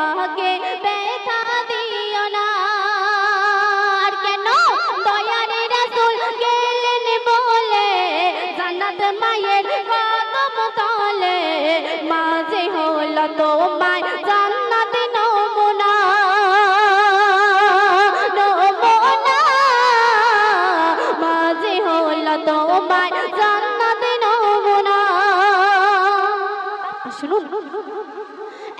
মাকে ব্যথা দিও না। আর কেন দয়ার রাসূল গেলেন বলে জান্নাত মায়ের কদম তলে, মা যে হলো তোমার জান্নাত নমুনা, নমুনা, মা যে হলো তোমার জান্নাত নমুনা। শুনুন,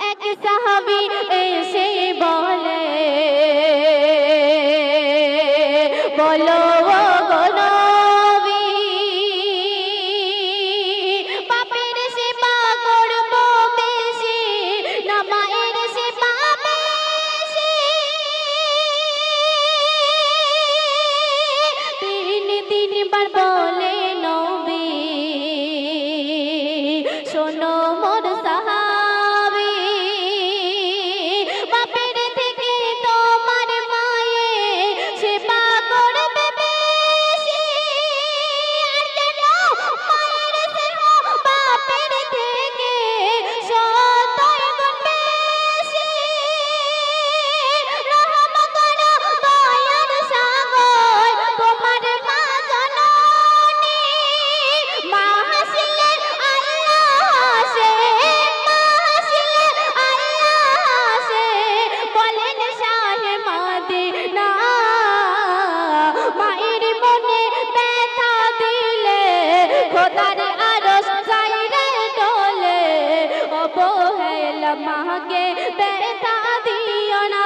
এক সাহাবী এসে বলে, বলো গো নবী, বাপের সেবা করব বেশি না মায়ের সেবা বেশি? 3 বার বলে নবী, শোনো মোর সাহাবী, বাপের থেকে তোমার মায়ে সেবা করবে বেশি। আর কেন মায়ের স্নেহ বাপের থেকে 100 গুণ বেশি? রহম করো দয়ার সাগর তোমার মা জননী, মা হাসিলে আল্লাহ হাসে, মা হাসিলে আল্লাহ হাসে, বলেন শাহে মদিনা। মায়ের মনে ব্যথা দিলে খোদার আরশ চাইরে ডোলে, অবহেলা মাকে ব্যথা দিও না,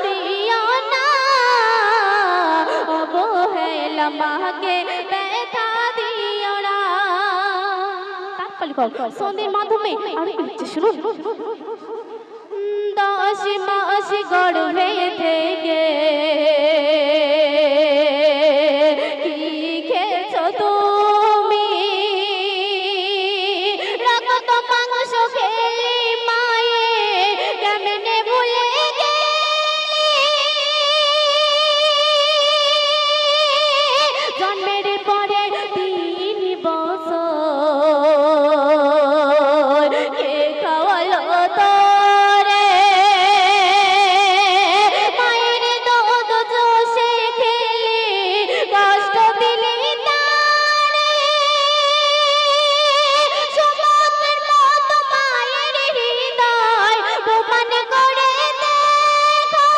দিও না, অবহেলা মাকে ব্যথা দিও না। তাৎপর্য সন্ধির মাধ্যমে আরো কিছু শুনুন। 10 মাস গর্ভে থেকে কি খেয়েছো তুমি? রক্ত মাংস খেলি মায়ে কেমনে ভুলে গেলি? জন্মের পরে 3 বছর কে খাওয়ালো তোরে? মায়ের দুধ চষে খেলি, কষ্ট দিলি তারে। সমুদ্রের মতো মায়ের হৃদয় প্রমাণ করে দেখো,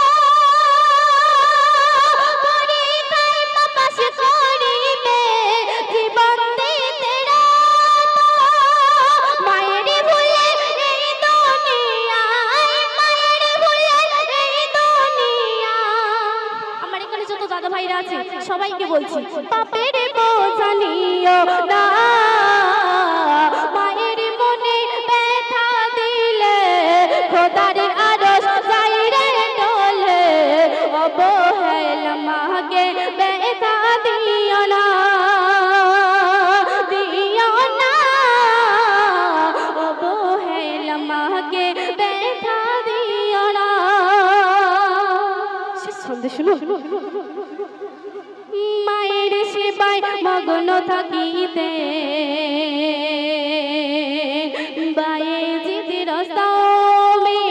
পরিতাই প্রকাশ করিতে জীবন দিতে রত। মায়ের ভুলে এই দুনিয়ায়, মায়ের ভুলে এই দুনিয়ায়। আমার এখানে যত দাদা ভাইরা আছে সবাইকে বলছি, বাপের বোঝা নিও না, মায়ের মনে ব্যথা দিলে খোদার আরশ চাইরে ডোলে, অবহেলা মাকে ব্যথা দিও না, দিও না, অবহেলা মাকে ব্যথা দিও না। সন্দেহ শুনো, মায়ের সেবায় মগ্ন থাকিতে বায়েজিদ রস্তমি,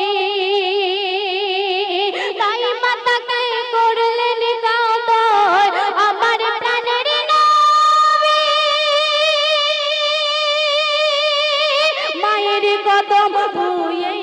তাই মাতাকে করলেন কাতর আমার প্রাণের নবী। মায়ের কদম ধুয়ে